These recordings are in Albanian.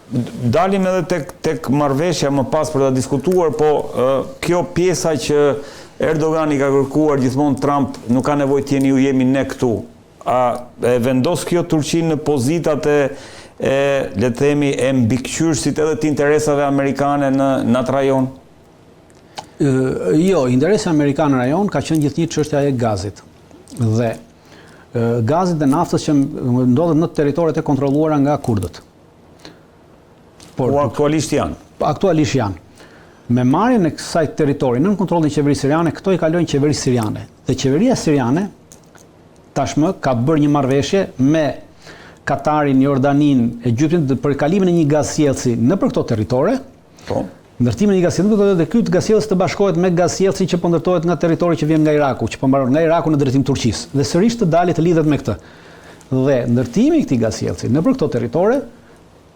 dalim edhe tek marrëveshja më pas për ta diskutuar, po kjo pjesa që Erdogan i ka kërkuar gjithmonë Trump, nuk ka nevojë të jeni ju, jemi ne këtu. A vendos kjo Turqinë në pozitat le të themi e mbikëqyrësit edhe të interesave amerikane në atë rajon? Jo, interesi amerikan në rajon ka qenë gjithnjë çështja e gazit. Dhe gazit dhe naftës që ndodhet në territoret e kontrolluara nga kurdët. Por aktualisht janë. Aktualisht janë. Me marrjen e kësaj territori nën kontrollin e qeverisë siriane, këto i kalojnë qeverisë siriane. Dhe qeveria siriane tashmë ka bërë një marrëveshje me Katarin, Jordaninë, Egjiptin për kalimin e një gazsjellsi nëpër këto territore. Po. Ndërtimin e një gazsjellsi do të thotë ky gazsjellës të bashkohet me gazsjellsin që po ndërtohet nga territori që vjen nga Iraku, që po mbaron nga Iraku në drejtim Turqisë. Dhe sërish të dalit të lidhet me këtë. Dhe ndërtimi i këtij gazsjellsi nëpër këto territore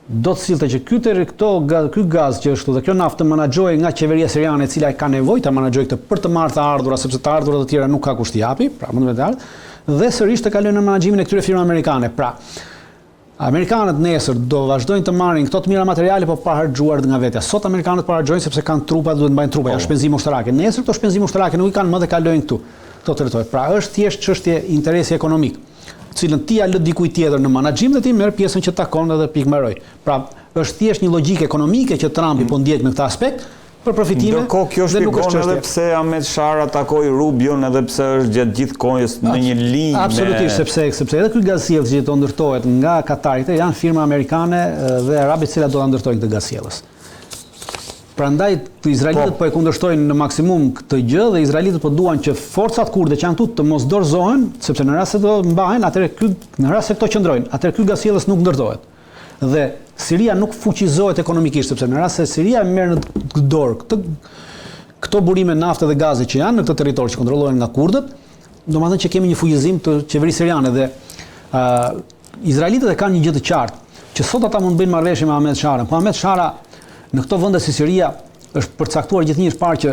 do të sillte që ky gaz që është dhe kjo naftë të menaxhohej nga qeveria siriane, e cila ka nevojë ta menaxhojë këtë për të marrë të ardhurat, sepse të ardhurat e tjera nuk ka kusht t'i japi, pra mund të vetë, dhe sërish të kalojnë në menaxhimin e këtyre firmave amerikane. Pra, amerikanët nesër do vazhdojnë të marrin këto të mira materiale, po pa harxhuar nga vetja. Sot amerikanët po harxhojnë sepse kanë trupa, duhet mbajnë trupa, janë shpenzime ushtarake. Nesër këto shpenzime ushtarake nuk i kanë më dhe kalojnë këtu, këto territoret. Pra, është thjesht çështje interesi ekonomik, cilën ti ja lë dikujt tjetër në menaxhim dhe ti merr pjesën që takon edhe pikë mbaroj. Pra, është thjesht një logjikë ekonomike që Trumpi po ndjek në këtë aspekt për profitime. Ndërkohë kjo shpjegon edhe pse Ahmed Shara takoi Rubion, edhe pse është gjatë gjithë kohës në një linjë. Absolutisht, sepse edhe ky gazsjellës që do ndërtohet nga Katari, janë firma amerikane dhe arabe të cilat do ta ndërtojnë këtë gazsjellës. Prandaj izraelitët po e kundërshtojnë në maksimum këtë gjë dhe izraelitët po duan që forcat kurde që janë këtu të mos dorëzohen, sepse në rast se do mbahen, në rast se këto qëndrojnë, atëherë ky gazsjellës nuk ndërtohet. Dhe Siria nuk fuqizohet ekonomikisht, sepse në rast se Siria merr në dorë këto burime nafte dhe gaze që janë në këtë territor që kontrollohen nga kurdët, domethënë që kemi një fuqizim të qeverisë siriane dhe izraelitët e kanë një gjë të qartë, që sot ata mund të bëjnë marrëveshje me Ahmed Sharën, po Ahmed Shara në këto vende si Siria është përcaktuar gjithnjë parë që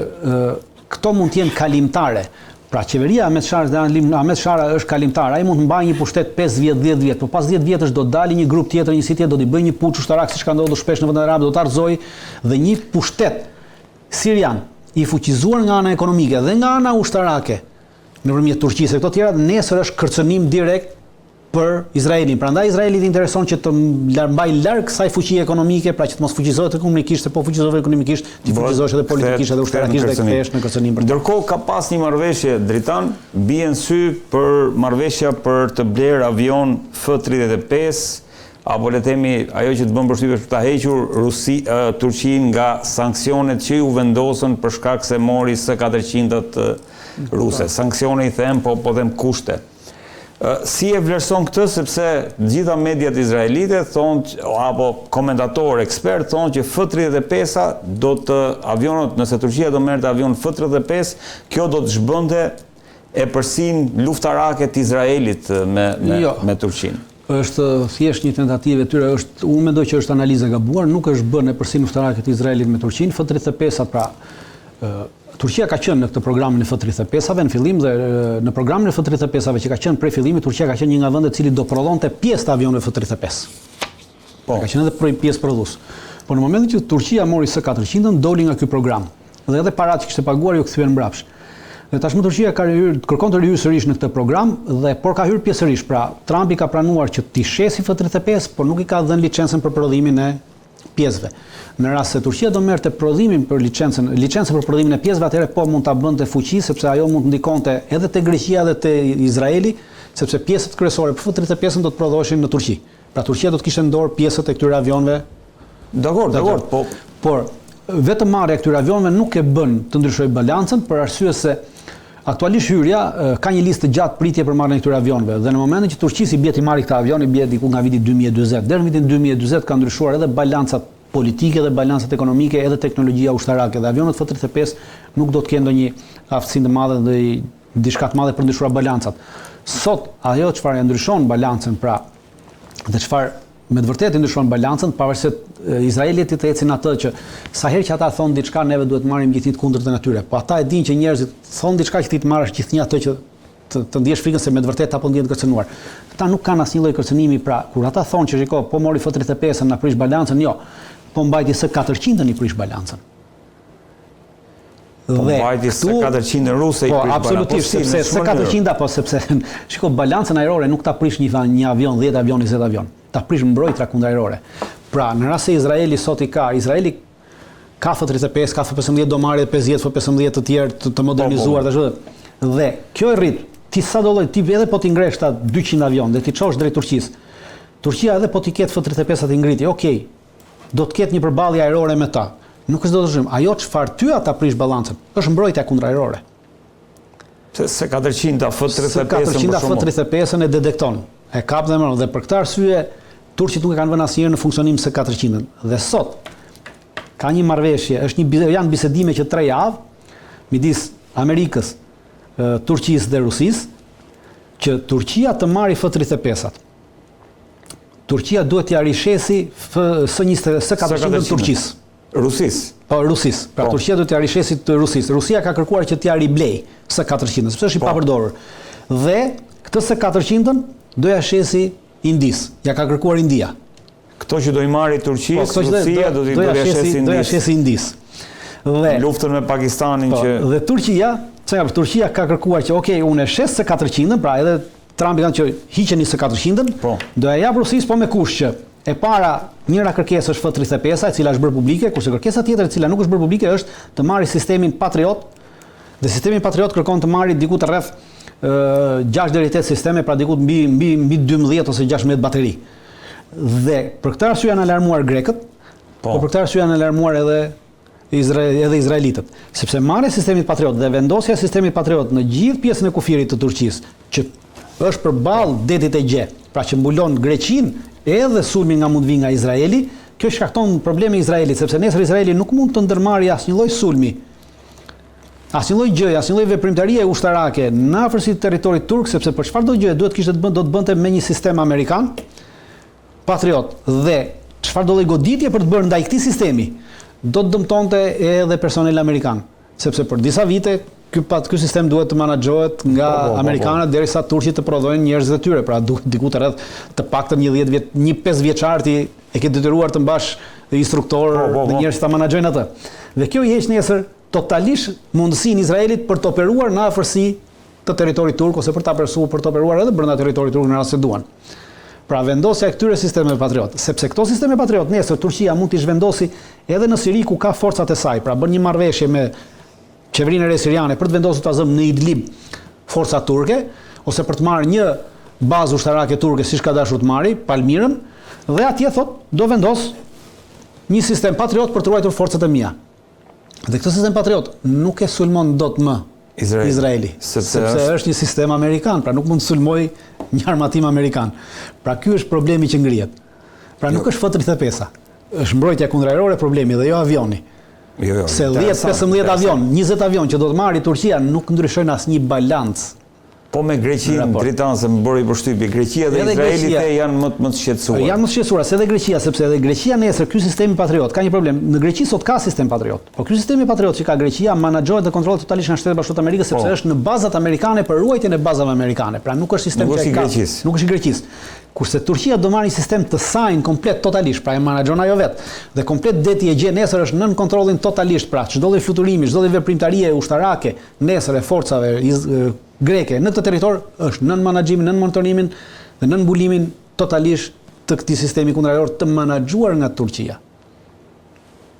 këto mund të jenë kalimtare. Pra qeveria Ahmed Shara është kalimtar, ai mund të mbajë një pushtet 5 vjet, 10 vjet, por pas 10 vjetësh do dalë një grup tjetër, një tjetër do t'i bëjë një puç ushtarak siç ka ndodhur shpesh në vendet arabe, do ta rrëzojë dhe një pushtet sirian i fuqizuar nga ana ekonomike dhe nga ana ushtarake nëpërmjet Turqisë, këto tjera nesër është kërcënim direkt për Izraelin. Prandaj Izraelit intereson që të mbajë larg kësaj fuqie ekonomike, pra që të mos fuqizohet ekonomikisht, se po fuqizohet ekonomikisht, të fuqizohesh edhe politikisht edhe ushtarakisht dhe kthehesh në kërcënim. Ndërkohë ka pas një marrëveshje Dritan, bien sy për marrëveshja për të bler avion F-35, apo le të themi ajo që të bën përshtypje për ta hequr Turqinë nga sanksionet që u vendosën për shkak se mori S-400 ruse. Sanksione i them, po them kushte. Si e vlerëson këtë, sepse gjitha mediat izraelite thonë, apo komentatorë, ekspertë thonë që F-35 do të avionët, nëse Turqia do merrte avion F-35, kjo do të zhbënte e përsin luftarake të Izraelit me Turqinë. Është thjesht një tentativë e tyre, unë mendoj që është analizë e gabuar, nuk është bërë e përsin luftarake të Izraelit me Turqinë. F-35 pra Turqia ka qenë në këtë programin e F-35-ave në fillim dhe në programin e F-35-ave që ka qenë prej fillimit, Turqia ka qenë një nga vendet cili do prodhonte pjesë të avionëve F-35. Po. Ka qenë edhe pjesë prodhues. Po në momentin që Turqia mori S-400, doli nga ky program. Dhe edhe parat që kishte paguar ju kthyen mbrapsht. Dhe tashmë Turqia kërkon të rihyrë sërish në këtë program por ka hyrë pjesërisht. Pra Trumpi ka pranuar që t'i shesi F-35, por nuk i ka dhënë licencën për prodhimin e pjesëve. Në rast se Turqia do merrte prodhimin për licencën për prodhimin e pjesëve, atëherë po mund ta bënte fuqi, sepse ajo mund të ndikonte edhe te Greqia dhe te Izraeli, sepse pjesët kryesore për F-35 do të prodhoheshin në Turqi. Pra Turqia do të kishte në dorë pjesët e këtyre avionëve. Dakor, por vetëm marrja e këtyre avionëve nuk e bën të ndryshojë balancën, për arsye se aktualisht hyrja ka një listë gjatë pritje për marrjen e këtyre avionëve dhe në momentin që Turqisi bie të marrë këtë avion, i bie diku nga viti 2040. Deri në vitin 2040 ka ndryshuar edhe balancat politike dhe balancat ekonomike, edhe teknologjia ushtarake dhe avionët F-35 nuk do të kenë ndonjë aftësi të madhe dhe diçka të madhe për ndryshuar balancat. Sot ajo çfarë ndryshon balancën, pra dhe çfarë me të vërtetë ndryshon balancën, pavarësisht Izraelit të ecin atë që sa herë që ata thonë diçka, neve duhet marrim gjithnjë të kundërt të natyre. Po ata e dinë që njerëzit thonë diçka që ti të marrësh gjithnjë atë që të ndjesh frikën se me të vërtetë apo ndjen të kërcënuar. Ata nuk kanë asnjë lloj kërcënimi, pra kur ata thonë që shiko, po mori F-35-ën na prish balancën, jo. Po mbajti S-400-ën i prish balancën. Po mbajti S-400-ën ruse i prish balancën. Po absolutisht, sepse S-400 po sepse shiko, balancën ajrore nuk ta prish një avion, 10 avion, 20 avion. Ta prish mbrojtja kundërajrore. Pra, në rast se Izraeli sot Izraeli ka F-35, ka F-15, do marrë 50 F-15 të tjerë të modernizuar të ashtu. Dhe kjo e rrit, ti sa do lloj, ti edhe po ti ngresh ta 200 avion dhe ti çosh drejt Turqisë. Turqia edhe po ti ketë F-35 të ngriti, okay. Do të ketë një përballje ajrore me ta. Nuk është do të shumë. Ajo çfarë ty ata prish ballancën, është mbrojtja kundërajrore. S-400 F-35-ën e detekton. E kap dhe mëron dhe për këtë arsye turqit nuk e kanë vënë asnjëherë në funksionim S-400-ën. Dhe sot ka një marrëveshje, janë bisedime që 3 javë midis Amerikës, Turqisë dhe Rusisë, që Turqia të marrë F-35-at. Turqia duhet t'ia rishesi S-400-ën Turqisë. Rusisë. Po, Rusisë. Pra Turqia duhet t'ia rishesi të Rusisë. Rusia ka kërkuar që t'ia riblej S-400-ën, sepse është i papërdorur. Dhe këtë S-400-ën do ja shesi Indis. Ja ka kërkuar India. Këto që do i marri Turqisë, Rusia do ja shesi Indis. Dhe luftën me Pakistanin që dhe Turqia ka kërkuar që okay, unë e shes S-400-ën, pra edhe Trumpi kanë që hiqeni S-400-ën, do ja jap Rusisë, po me kush që e para njëra kërkesë është F-35, e cila është bërë publike, kurse kërkesa tjetër e cila nuk është bërë publike është të marrë sistemin Patriot, dhe sistemi Patriot kërkon të marrë diku të rreth 6 deri 8 sisteme, pra diku mbi 12 ose 16 bateri. Dhe për këtë arsye janë alarmuar grekët, po për këtë arsye janë alarmuar edhe izraelitët, sepse marrja e sistemit Patriot dhe vendosja e sistemit Patriot në gjithë pjesën e kufirit të Turqisë, që është përballë detit e Gje, pra që mbulon Greqinë, edhe sulmi nga mund vi nga Izraeli, kjo shkakton probleme Izraelit, sepse nesër Izraeli nuk mund të ndërmarrë asnjë lloj sulmi, asnjë lloj gjëje, asnjë lloj veprimtarie ushtarake në afërsitë të territorit turk, sepse për çfarëdo gjë do të bënte me një sistem amerikan Patriot, dhe çfarëdo lloj goditje për të bërë ndaj këtij sistemi do të dëmtonte edhe personel amerikan, sepse për disa vite ky sistem duhet të menaxhohet nga amerikanët derisa turqit të prodhojnë njerëzit e tyre, pra diku të rreth të paktën një 5 vjeçar ti e ke detyruar të mbash instruktor dhe njerëz ta menaxhojnë atë. Dhe kjo i heq nesër totalisht mundësinë Izraelit për të operuar në afërsi të territorit turk ose për të operuar edhe brenda territorit turk në rast se duan. Pra vendosja e këtyre sistemeve Patriot, sepse këto sisteme Patriot nesër Turqia mund t'i zhvendosi edhe në Siri ku ka forcat e saj, pra bën një marrëveshje me qeverinë e re siriane për të vendosur ta zëm në Idlib forcat turke ose për të marrë një bazë ushtarake turke siç ka dashur të marrë, Palmirën, dhe atje thot do vendos një sistem Patriot për të ruajtur forcat e mia. Dhe këtë sistem Patriot nuk e sulmon dot më Izraeli, sepse është një sistem amerikan, pra nuk mund të sulmoj një armatim amerikan. Pra ky është problemi që ngrihet. Pra nuk është F-35-a. Është mbrojtja kundërajrore problemi dhe jo avioni. Se 10-15 avion, 20 avion që do të marrë Turqia nuk ndryshojnë asnjë balancë. Po me Greqinë, Dritan, se më bëri përshtypje, Greqia dhe Izraeli janë më të shqetësuar. Janë më të shqetësuar, se edhe Greqia, sepse edhe Greqia nesër ky sistemi Patriot ka një problem. Në Greqi sot ka sistem Patriot. Po ky sistemi Patriot që ka Greqia menaxhohet dhe kontrollohet totalisht nga Shtetet Bashkuara të Amerikës, sepse është në bazat amerikane për ruajtjen e bazave amerikane. Pra nuk është sistem që ka. Nuk është i Greqisë. Kurse Turqia do marrë një sistem të sajnë komplet totalisht, pra e menaxhon ajo vetë. Dhe komplet deti e Gje nesër është nën kontrollin totalisht, pra çdo lloj fluturimi, çdo lloj veprimtarie ushtarake nesër e forcave greke në këtë territor është nën menaxhimin, nën monitorimin dhe nën mbulimin totalisht të këtij sistemi kundërajror të menaxhuar nga Turqia.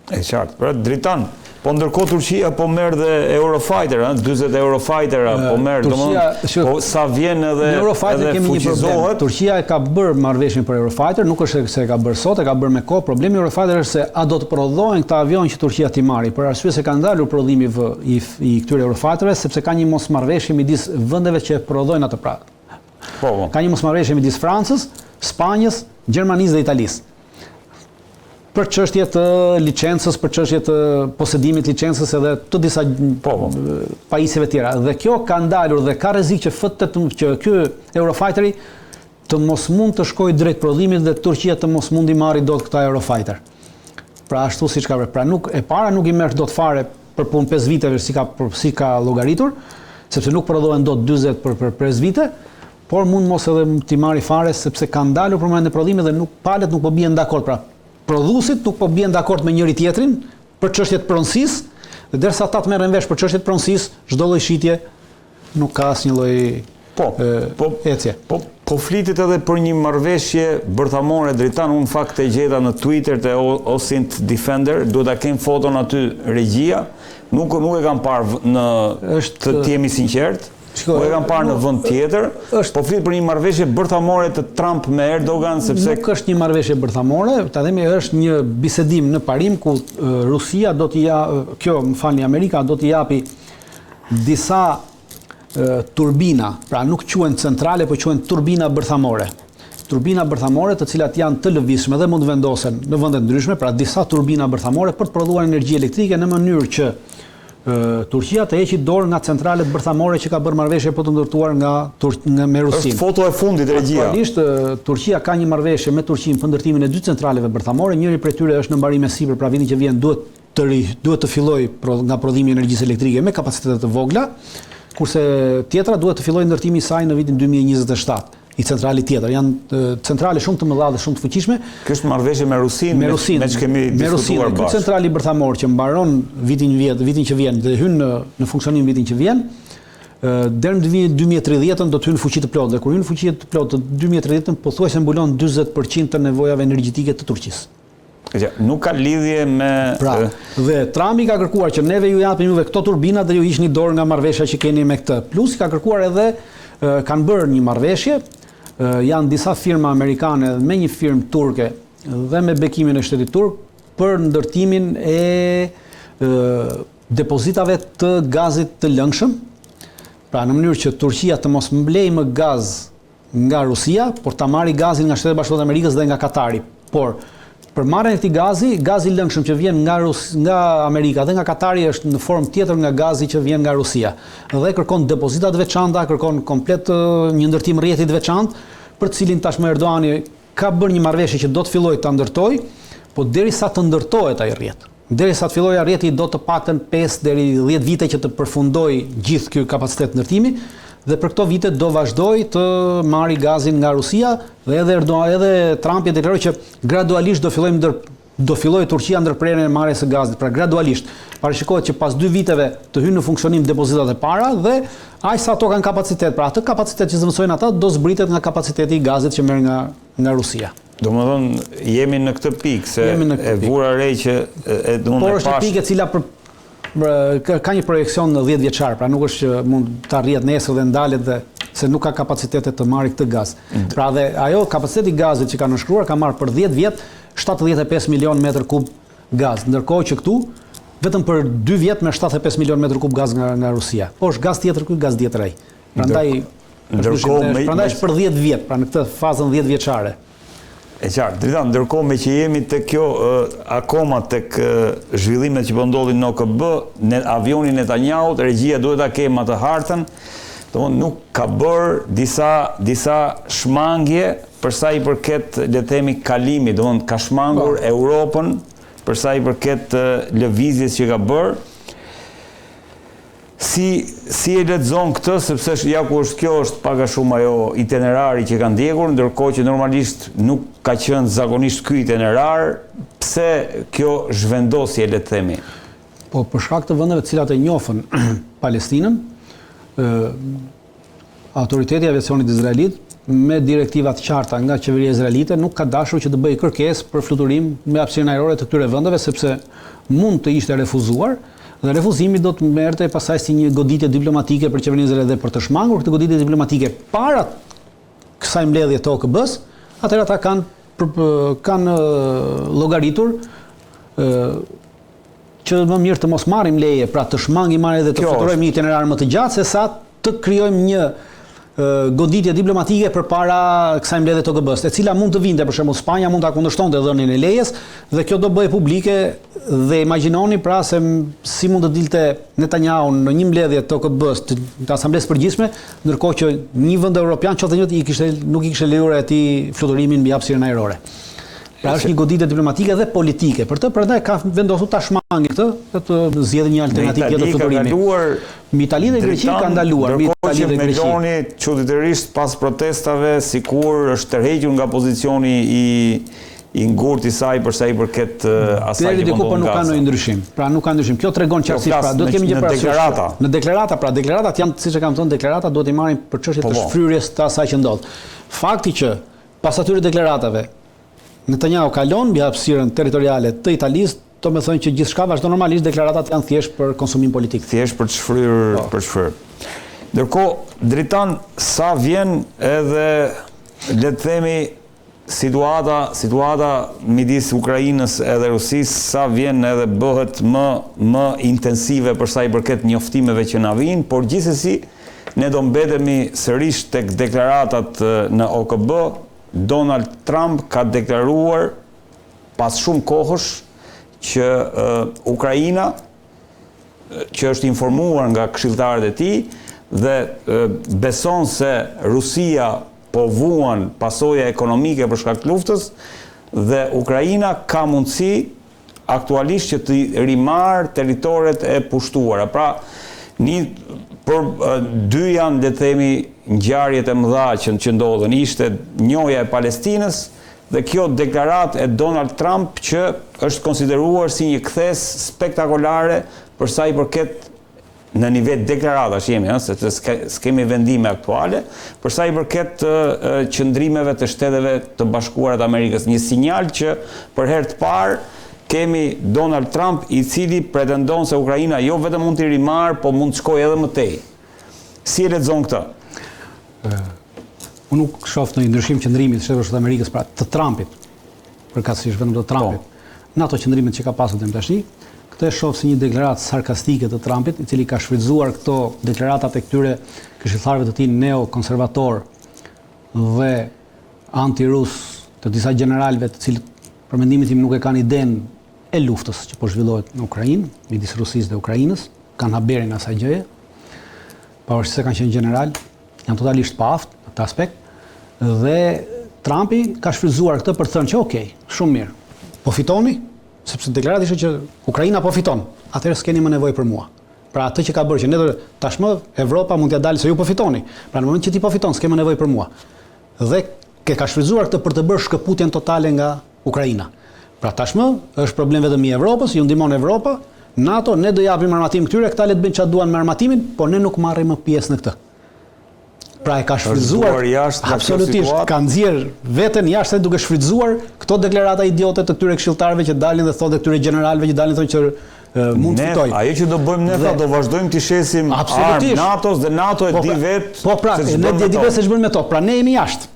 E qartë. Pra Dritan, po ndërkohë Turqia po merr dhe Eurofighter, 40 Eurofighter po merr, domethënë po sa vjen edhe fuqizohet. Turqia e ka bërë marrëveshjen për Eurofighter, nuk është se e ka bërë sot, e ka bërë me kohë. Problemi i Eurofighter është se a do të prodhohen këta avion që Turqia t'i marrë, për arsye se ka ndalur prodhimi i këtyre Eurofighterëve, sepse ka një mosmarrëveshje midis vendeve që prodhojnë atë pra. Ka një mosmarrëveshje midis Francës, Spanjës, Gjermanisë dhe Italisë. Për çështje të licencës, për çështje të posedimit licencës edhe të disa pajisjeve tjera. Dhe kjo ka ndalur dhe ka rrezik që ky Eurofighteri të mos mund të shkojë drejt prodhimit dhe Turqia të mos mundi marrë dot këta Eurofighter. Pra ashtu siç ka bërë. Pra e para nuk i merr dot fare për punë 5 viteve si ka llogaritur. sepse nuk prodhohen dot 40 për 5 vite, por mund mos edhe t'i marri fare sepse kanë dalur për moment në prodhime dhe palët nuk po bien dakord. Pra, prodhuesit nuk po bien dakord me njëri tjetrin për çështjet pronësisë, dhe derisa ata të merren vesh për çështjet pronësisë, çdo lloj shitje nuk ka asnjë lloj ecje. Po flitet edhe për një marrëveshje bërthamore Dritan, unë fakt e gjeta në Twitter të Osint Defender, duhet ta kem foton aty regjia, nuk e kam parë të jemi sinqert. Po e kam parë në vend tjetër, po flit për një marrëveshje bërthamore të Trump me Erdogan, sepse nuk është një marrëveshje bërthamore, ta themi është një bisedim në parim ku Rusia do t'i Amerika do t'i japi disa turbina, pra nuk quhen centrale, po quhen turbina bërthamore. Turbina bërthamore të cilat janë të lëvizshme dhe mund vendosen në vende ndryshme, pra disa turbina bërthamore për të prodhuar energji elektrike në mënyrë që Turqia të heqë dorë nga centralet bërthamore që ka bërë marrëveshje për të ndërtuar me Rusinë. Është foto e fundit regjia. Aktualisht Turqia ka një marrëveshje me Turqinë për ndërtimin e 2 centraleve bërthamore, njëri prej tyre është në mbarim e sipër, pra vitin që vjen duhet të fillojë nga prodhimi i energjisë elektrike me kapacitete të vogla, kurse tjetra duhet të fillojë ndërtimi i saj në vitin 2027. I centrali tjetër. Janë centrale shumë të mëdha dhe shumë të fuqishme. Kjo është marrëveshje me Rusinë, me që kemi diskutuar bashkë. Ky centrali bërthamor që mbaron vitin që vjen dhe hyn në funksionim vitin që vjen, deri në 2030 do të hyjë në fuqi të plotë. Dhe kur hyn në fuqi të plotë të 2030 pothuajse mbulon 40% të nevojave energjetike të Turqisë. Nuk ka lidhje me... Pra, dhe Trumpi ka kërkuar që neve ju japim juve këto turbina dhe ju hiqni dorë nga marrëveshja që keni me këtë. Plus ka kërkuar edhe kanë bërë një marrëveshje, janë disa firma amerikane me një firmë turke dhe me bekimin e shtetit turk për ndërtimin e depozitave të gazit të lëngshëm, pra në mënyrë që Turqia të mos mblejë më gaz nga Rusia, por ta marrë gazin nga Shtetet Bashkuara të Amerikës dhe nga Katari. Por për marrjen e këtij gazi i lëngshëm që vjen nga Amerika dhe nga Katari është në formë tjetër nga gazi që vjen nga Rusia. Dhe kërkon depozita të veçanta, kërkon komplet një ndërtim rrjeti të veçantë, për të cilin tashmë Erdogani ka bërë një marrëveshje që do të fillojë ta ndërtojë, po derisa të ndërtohet ai rrjet. Derisa të fillojë rrjeti do të paktën 5 deri 10 vite që të përfundojë gjithë ky kapacitet ndërtimi. Dhe për këto vite do vazhdoj të marri gazin nga Rusia dhe edhe Trumpi deklaroi që gradualisht do fillojë Turqia ndërprerjen e marrjes së gazit, pra gradualisht. Parashikohet që pas 2 viteve të hyjnë në funksionim depozitat e para dhe aq sa ato kanë kapacitet, pra atë kapacitet që zëvendësojnë ata do zbritet nga kapaciteti i gazit që merr nga Rusia. Domethënë jemi në këtë pikë se e vura re që por është pikë e cila ka një projekcion në 10 vjeçar, pra nuk është që mund të arrihet nesër dhe ndalet dhe se nuk ka kapacitete të marrë këtë gaz. Pra dhe ajo kapaciteti i gazit që ka nënshkruar ka marrë për 10 vjet 75 milion metër kub gaz, ndërkohë që këtu vetëm për 2 vjet me 75 milion metër kub gaz nga Rusia. Po është gaz tjetër ky, gaz tjetër ai. Prandaj është për 10 vjet, pra në këtë fazën 10 vjeçare. E qartë, Dritan, ndërkohë me që jemi të kjo akoma tek zhvillimet që po ndodhin në OKB, në avionin Netanyahu, regjia duhet ta kemë atë hartën, domthonë nuk ka bërë disa shmangje për sa i përket le të themi kalimit, domthonë ka shmangur Europën për sa i përket lëvizjes që ka bërë. Si e lexon këtë, sepse ja ku është kjo është pak a shumë ajo itinerari që ka ndjekur, ndërkohë që normalisht nuk ka qenë zakonisht ky itinerar, pse kjo zhvendosje le të themi? Po për shkak të vendeve të cilat e njohën Palestinën, autoriteti i aviacionit izraelit me direktivat qarta nga qeveria izraelite nuk ka dashur që të bëjë kërkesë për fluturim me hapësirën ajrore të këtyre vendeve sepse mund të ishte refuzuar. Dhe refuzimi do të merrte pasaj si një goditje diplomatike për qeverinë izraelite për të shmangur këtë goditje diplomatike para kësaj mbledhje të OKB-s, atëherë ata kanë llogaritur që më mirë të mos marrim leje, pra të shmangim marrje dhe të fluturojmë një itinerar më të gjatë sesa të krijojmë një goditje diplomatike përpara kësaj mbledhje të OKB-s, e cila mund të vinte, për shembull Spanja mund ta kundërshtonte dhënien e lejes dhe kjo do bëhej publike dhe imagjinoni pra se si mund të dilte Netanyahu në një mbledhje të OKB-s të Asamblesë Përgjithshme, ndërkohë që një vend evropian qoftë nuk i kishte lejuar atij fluturimin mbi hapësirën ajrore. Pra është një goditje diplomatike dhe politike. Për të prandaj ka vendosur ta shmangë këtë, të zgjedhë një alternativë tjetër fluturimi. Me Itali dhe Greqi ka ndaluar. Ndërkohë që Meloni çuditërisht pas protestave sikur është tërhequr nga pozicioni i ngurtë i saj për sa i përket asaj që po nuk ka ndonjë ndryshim. Pra nuk ka ndryshim. Kjo tregon qartësisht, pra do të kemi gjë parasysh. Në deklarata, pra deklaratat janë, siç e kam thënë, deklaratat duhet i marrin për çështjet e shfryrjes të asaj që ndodh. Fakti që pas atyre deklaratave Netanyahu kalon mbi hapësirën territoriale të Italisë, do të thonë që gjithçka vazhdon normalisht, deklaratat janë thjesht për konsumim politik. Thjesht për të shfryrë, për shfryrë. Ndërkohë, Dritan sa vjen edhe le të themi situata midis Ukrainës edhe Rusisë sa vjen edhe bëhet më intensive për sa i përket njoftimeve që na vijnë, por gjithsesi ne do mbetemi sërish tek deklaratat në OKB. Donald Trump ka deklaruar pas shumë kohësh që Ukraina, që është informuar nga këshilltarët e tij dhe beson se Rusia po vuan pasoja ekonomike për shkak të luftës dhe Ukraina ka mundësi aktualisht që të rimarrë territoret e pushtuara. Pra, dy janë, le të themi, ngjarjet e mëdha që ndodhen. Ishte njohja e Palestinës dhe kjo deklaratë e Donald Trump që është konsideruar si një kthes spektakolare për sa i përket në nivel deklaratash jemi, se s'kemi vendime aktuale, për sa i përket qëndrimeve të Shteteve të Bashkuara të Amerikës. Një sinjal që për herë të parë kemi Donald Trump i cili pretendon se Ukraina jo vetëm mund t'i rimarrë, po mund të shkojë edhe më tej. Si e lexon këtë? Unë nuk shoh ndonjë ndryshim qëndrimi të Shtetit të Amerikës, pra të Trumpit, përkatësisht vetëm të Trumpit. Në ato qëndrimet që ka pasur deri tash, këtë e shoh si një deklaratë sarkastike të Trumpit, i cili ka shfrytzuar këto deklaratat e këtyre këshilltarëve të tij neokonservator dhe anti-rus të disa generalëve të cilët për mendimin tim nuk e kanë idenë e luftës që po zhvillohet në Ukrainë, midis Rusisë dhe Ukrainës, kanë haberin asaj gjëje, pavarësisht se kanë qenë general, janë totalisht pa aft në këtë aspekt, dhe Trumpi ka shfrytzuar këtë për të thënë që okej, shumë mirë, po fitoni, sepse deklarata ishte që Ukraina po fiton, atëherë s'keni më nevojë për mua. Pra atë që ka bërë që ne tashmë Evropa mund t'ia dalë se ju po fitoni. Pra në moment që ti po fiton, s'ke më nevojë për mua. Dhe ka shfrytzuar këtë për të bërë shkëputjen totale nga Ukraina. Pra tashmë është problem vetëm i Evropës, ju ndihmon Evropa, NATO, ne do japim armatim këtyre, këta le të bëjnë çfarë duan me armatimin, por ne nuk marrim më pjesë në këtë. Pra e ka shfrytzuar absolutisht, ka nxjerr veten jashtë duke shfrytzuar këto deklarata idiote të këtyre këshilltarëve që dalin dhe thotë këtyre generalëve që dalin thonë që mund të fitojë. Ajo që do bëjmë ne do vazhdojmë të shesim armë NATO-s dhe NATO e di vetë. Po pra, ne di vetë se ç'bën me to. Pra ne jemi jashtë.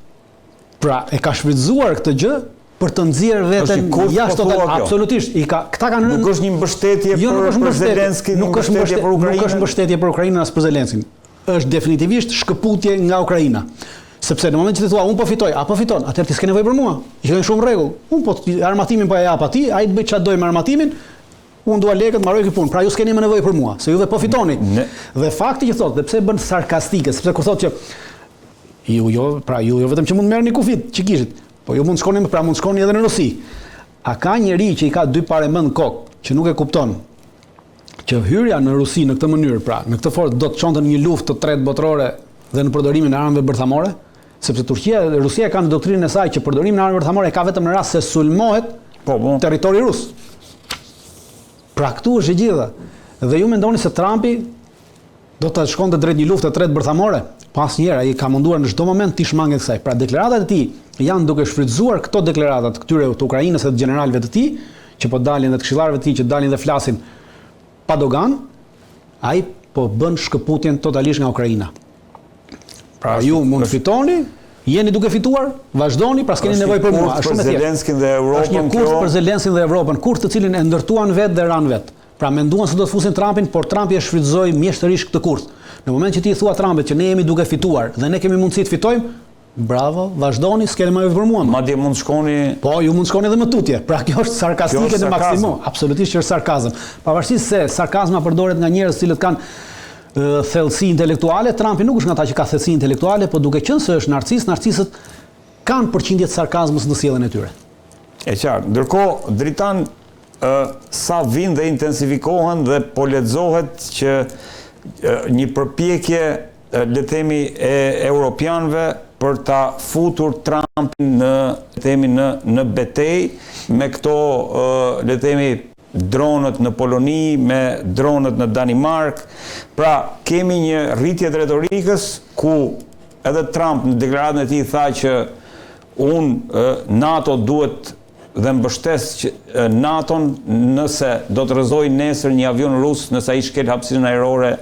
Pra e ka shfrytzuar këtë gjë për të nxjerrë veten jashtë total. Absolutisht. Këta kanë nuk është një mbështetje për Zelenski, nuk është mbështetje për Ukrainën. Nuk është mbështetje për Ukrainën as për Zelenskin. Është definitivisht shkëputje nga Ukraina. Sepse në moment që ti thua unë po fitoj, apo fiton, atëherë ti s'ke nevojë për mua. I kanë shumë rregull. Unë po armatimin po ja jap atij, ai të bëj çfarë doj me armatimin. Unë dua lekët, mbaroj këtë punë. Pra ju s'keni më nevojë për mua, se juve po fitoni. Dhe fakti që thotë, dhe pse bën sarkastike, sepse kur thotë që ju vetëm që mund merrni kufit që kishit, po ju mund shkoni edhe në Rusi. A ka njeri që i ka dy parë mend kokë, që nuk e kupton që hyrja në Rusi në këtë mënyrë, pra në këtë forcë do të çonte një luftë të tretë botërore dhe në përdorimin e armëve bërthamore, sepse Rusia ka në doktrinën e saj që përdorimi i armëve bërthamore ka vetëm në rast se sulmohet territori rus. Pra këtu është e gjitha. Dhe ju mendoni se Trumpi do të shkonte drejt një lufte të tretë bërthamore? Pasnjëherë ai ka munduar në çdo moment të shmangë kësaj. Pra deklaratat e tij janë duke shfrytzuar këto deklarata të këtyre të Ukrainës dhe të generalëve të tij, që po dalin dhe të këshillarëve të tij që dalin dhe flasin pa dogan, ai po bën shkëputjen totalisht nga Ukraina. Pra ju mund fitoni, jeni duke fituar, vazhdoni, pra s'keni nevojë për mua, është shumë e thjeshtë. Është një kurs për Zelenskin dhe Evropën, kurs të cilin e ndërtuan vetë dhe ran vetë. Pra menduan se do të fusin Trumpin, por Trumpi e shfrytëzoi mjeshtërisht këtë kurs. Në moment që ti thua Trumpit që ne jemi duke fituar dhe ne kemi mundësi të fitojmë, bravo, vazhdoni, s'keni më nevojë për mua. Madje mund shkoni. Po, ju mund shkoni edhe më tutje. Pra kjo është sarkastike në maksimum. Absolutisht që është sarkazëm. Pavarësisht se sarkazma përdoret nga njerëz cilët kanë thellësi intelektuale, Trumpi nuk është nga ata që ka thellësi intelektuale, po duke qenë se është narcis, narcisët kanë përqindje të sarkazmit në sjelljen e tyre. E qartë. Ndërkohë, dritan sa vinë dhe intensifikohen dhe po lexohet që një përpjekje, le të themi, e europianëve për ta futur Trumpin në betejë me këto, le të themi, dronët në Poloni, me dronët në Danimark. Pra, kemi një rritje të retorikës ku edhe Trump në deklaratën e tij tha që NATO duhet dhe mbështes NATO-n nëse do të rrëzojë nesër një avion rus nëse ai shkel hapësirën ajrore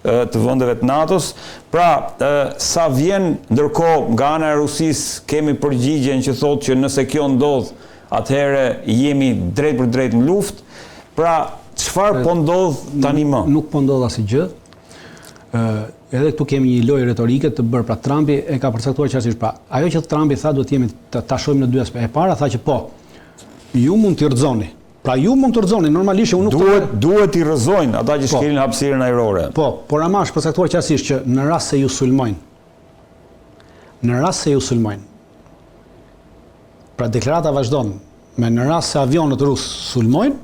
të vendeve të NATO-s. Pra, sa vjen ndërkohë nga ana e Rusisë kemi përgjigjen që thotë që nëse kjo ndodh, atëherë jemi drejt për drejt në luftë. Pra, çfarë po ndodh tani më? Nuk po ndodh asgjë. Edhe këtu kemi një lojë retorike të bërë, pra Trumpi e ka përcaktuar qartësisht. Pra, ajo që Trumpi tha duhet jemi ta shohim në dy aspekte. E para tha që po, ju mund t'i rrëzoni. Pra ju mund të rrëzoni, normalisht unë nuk duhet i rrëzojnë ata që shkelin hapësirën ajrore. Po, por ama është përcaktuar qartësisht që në rast se ju sulmojnë. Pra deklarata vazhdon me në rast se avionët rusë sulmojnë,